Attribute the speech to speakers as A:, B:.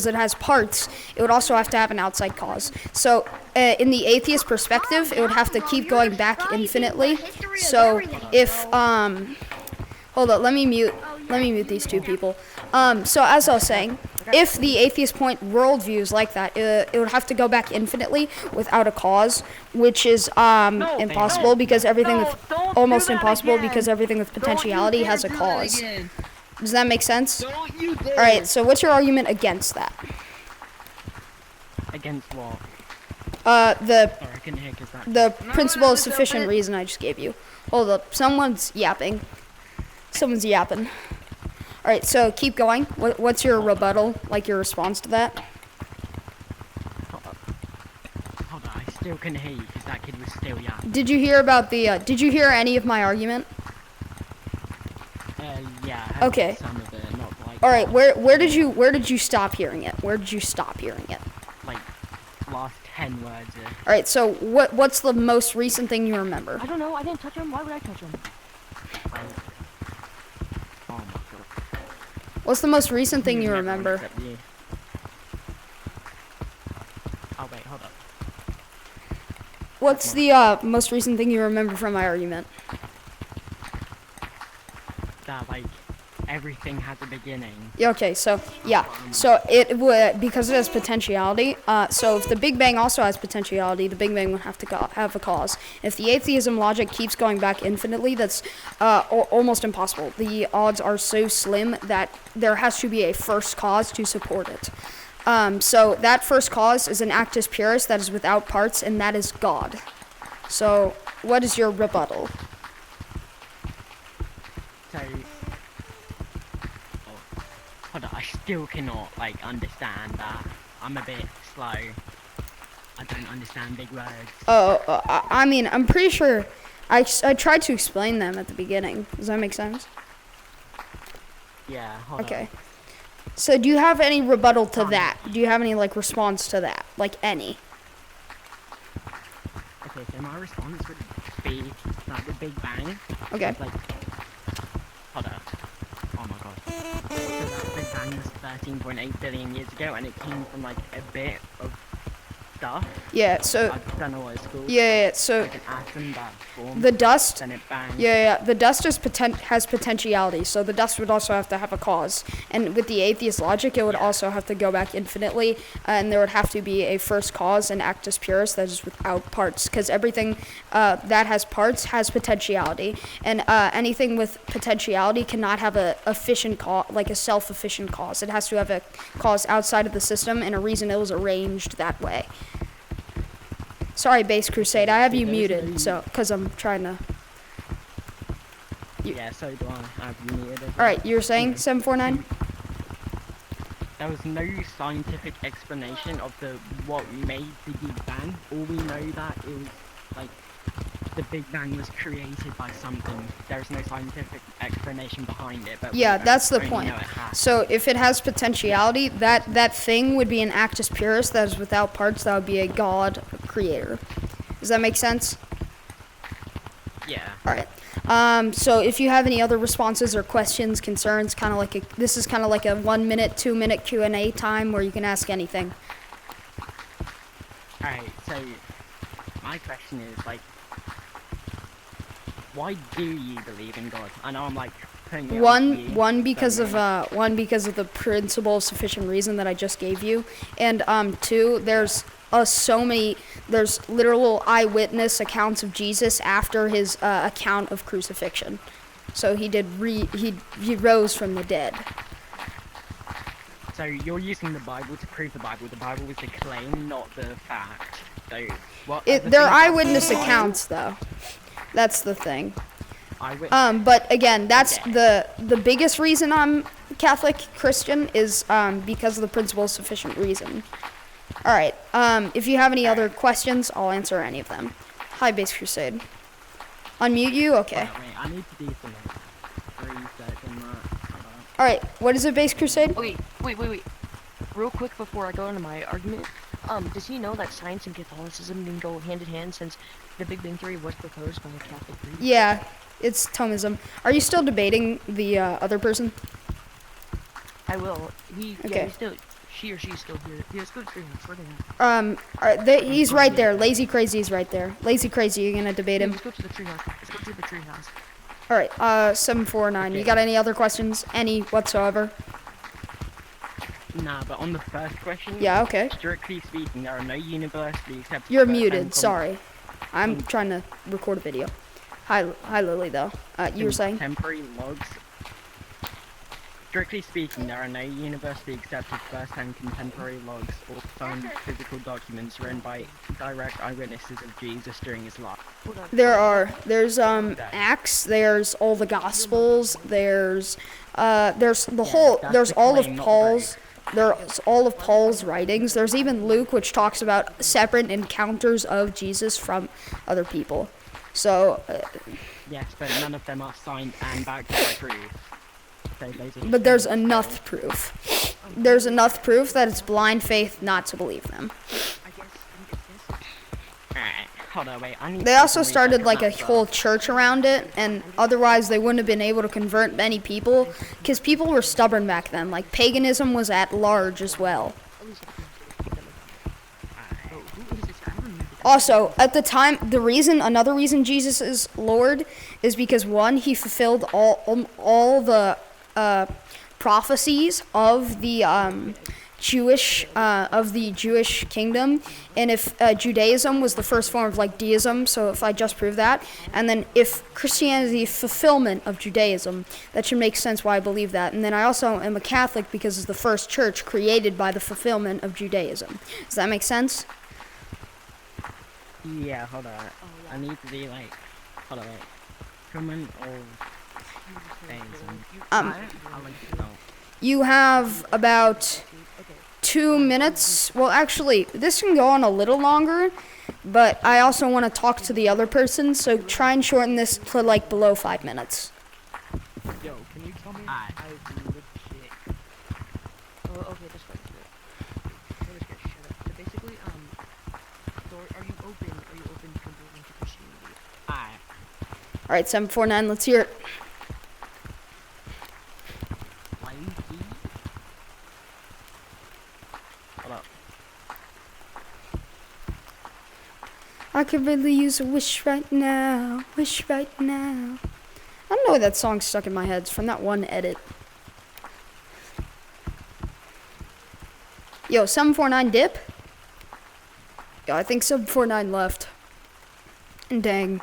A: it has parts, it would also have to have an outside cause. So in the atheist perspective, it would have to keep going back infinitely. So if hold on, let me mute these two people. So as I was saying, if the atheist point worldview is like that, it would have to go back infinitely without a cause, which is impossible because everything with almost impossible because everything with potentiality has a cause. Does that make sense? All right. So what's your argument against that?
B: Against what?
A: The principle of sufficient reason I just gave you. Hold up, someone's yapping. Someone's yapping. All right, so keep going. What's your rebuttal, like your response to that?
B: Hold on, I still couldn't hear you because that kid was still yapping.
A: Did you hear about the? Did you hear any of my argument?
B: Yeah. I heard
A: Okay.
B: some of it, not like.
A: All right, where did you stop hearing it? Where did you stop hearing it?
B: Like last 10 words.
A: All right, so what's the most recent thing you remember?
C: I don't know. I didn't touch him. Why would I touch him?
B: Oh my god.
A: What's the most recent thing you remember?
B: Oh wait, hold up.
A: What's the most recent thing you remember from my argument?
B: That like everything has a beginning.
A: Yeah, okay, so yeah, so it would, because it has potentiality. So if the Big Bang also has potentiality, the Big Bang would have to have a cause. If the atheism logic keeps going back infinitely, that's almost impossible. The odds are so slim that there has to be a first cause to support it. So that first cause is an actus purus that is without parts, and that is God. So what is your rebuttal?
B: So, hold on, I still cannot like understand that. I'm a bit slow. I don't understand big words.
A: I mean, I'm pretty sure I tried to explain them at the beginning. Does that make sense?
B: Yeah, hold on.
A: Okay. So do you have any rebuttal to that? Do you have any like response to that? Like any?
B: Okay, so my response would be like the Big Bang.
A: Okay.
B: Like, hold on. Oh my god. So that Big Bang was 13.8 billion years ago, and it came from like a bit of stuff.
A: Yeah, so
B: I don't know what it's called.
A: yeah, so
B: Like an atom that formed.
A: the dust,
B: Then it bangs.
A: yeah, the dust has potentiality, so the dust would also have to have a cause. And with the atheist logic, it would also have to go back infinitely, and there would have to be a first cause, an actus purus that is without parts, because everything that has parts has potentiality, and anything with potentiality cannot have a efficient cause, like a self-efficient cause. It has to have a cause outside of the system and a reason it was arranged that way. Sorry, Base Crusade, I have you muted, so, because I'm trying to...
B: Yeah, so do I. I've you muted it.
A: Alright, you were saying 749?
B: There was no scientific explanation of what made the Big Bang. All we know that is like the Big Bang was created by something. There is no scientific explanation behind it. But
A: Yeah, that's the
B: only
A: point.
B: know it has.
A: So if it has potentiality, that thing would be an actus purus that is without parts. That would be a god creator. Does that make sense?
B: Yeah.
A: Alright. So if you have any other responses or questions, concerns, this is kind of like a 1 minute, 2 minute Q&A time where you can ask anything.
B: Alright, so my question is like, why do you believe in God? I know I'm like putting it on you,
A: One because of the principle of sufficient reason that I just gave you, and two, there's there's literal eyewitness accounts of Jesus after his account of crucifixion. So he rose from the dead.
B: So you're using the Bible to prove the Bible. The Bible is the claim, not the fact. So
A: They're eyewitness accounts, though. That's the thing. But again, that's the biggest reason I'm Catholic Christian is because of the principle of sufficient reason. All right. If you have any other questions, I'll answer any of them. Hi, Base Crusade. Unmute you? Okay.
B: Wait, I need to do some research on that.
A: All right. What is it, Base Crusade?
C: Okay, wait. Real quick before I go into my argument, does he know that science and Catholicism can go hand in hand since the Big Bang Theory was proposed by a Catholic priest?
A: Yeah, it's Thomism. Are you still debating the other person?
C: I will.
A: Okay.
C: He's still she or she's still here. Yeah, let's go to treehouse. Where they at?
A: He's right there. Lazy Crazy's right there. Lazy Crazy, you gonna debate
C: Yeah,
A: him?
C: let's go to the treehouse. Let's go to the treehouse.
A: All right. 749. You
B: Okay.
A: got any other questions? Any whatsoever?
B: Nah, but on the first question,
A: Yeah. Okay.
B: strictly speaking, there are no universities except
A: You're
B: first-hand
A: muted. Sorry. I'm trying to record a video. Hi, Lily. Though. You were saying?
B: contemporary logs. Strictly speaking, there are no university accepted first-hand contemporary logs or found physical documents written by direct eyewitnesses of Jesus during his life.
C: Hold on.
A: There's Acts. There's all the Gospels. There's the whole.
B: that's
A: There's
B: the
A: all of
B: claim, not the
A: Paul's. There's all of Paul's writings. There's even Luke, which talks about separate encounters of Jesus from other people. So,
B: Yes, but none of them are signed and backed by proof. So basically,
A: but there's enough proof. There's enough proof that it's blind faith not to believe them.
C: I guess.
B: Alright, hold on, wait. I need
A: They
B: to
A: also
B: do some
A: started
B: research
A: like
B: on
A: a
B: that
A: whole
B: stuff.
A: church around it, and otherwise they wouldn't have been able to convert many people, because people were stubborn back then. Like paganism was at large as well.
C: Oh, who is this guy? I don't know.
A: Also, at the time, another reason Jesus is Lord is because one, he fulfilled all the prophecies of the Jewish kingdom, and if Judaism was the first form of like deism, so if I just prove that, and then if Christianity is fulfillment of Judaism, that should make sense why I believe that. And then I also am a Catholic because it's the first church created by the fulfillment of Judaism. Does that make sense?
B: Yeah, hold on. I need to be like, hold on, wait. Comment of deism. I like to know.
A: You have about 2 minutes. Well, actually, this can go on a little longer, but I also want to talk to the other person, so try and shorten this to like below 5 minutes.
C: Yo, can you tell me?
B: Alright.
C: I legit. Oh, okay, this way. Shut up. So basically, so are you open? Are you open to converting to Christianity?
B: Alright.
A: All right, 749, let's hear it.
B: Lazy. Hold up.
A: I could really use a wish right now, wish right now. I don't know why that song stuck in my head. It's from that one edit. Yo, 749 dip? Yo, I think 749 left. Dang.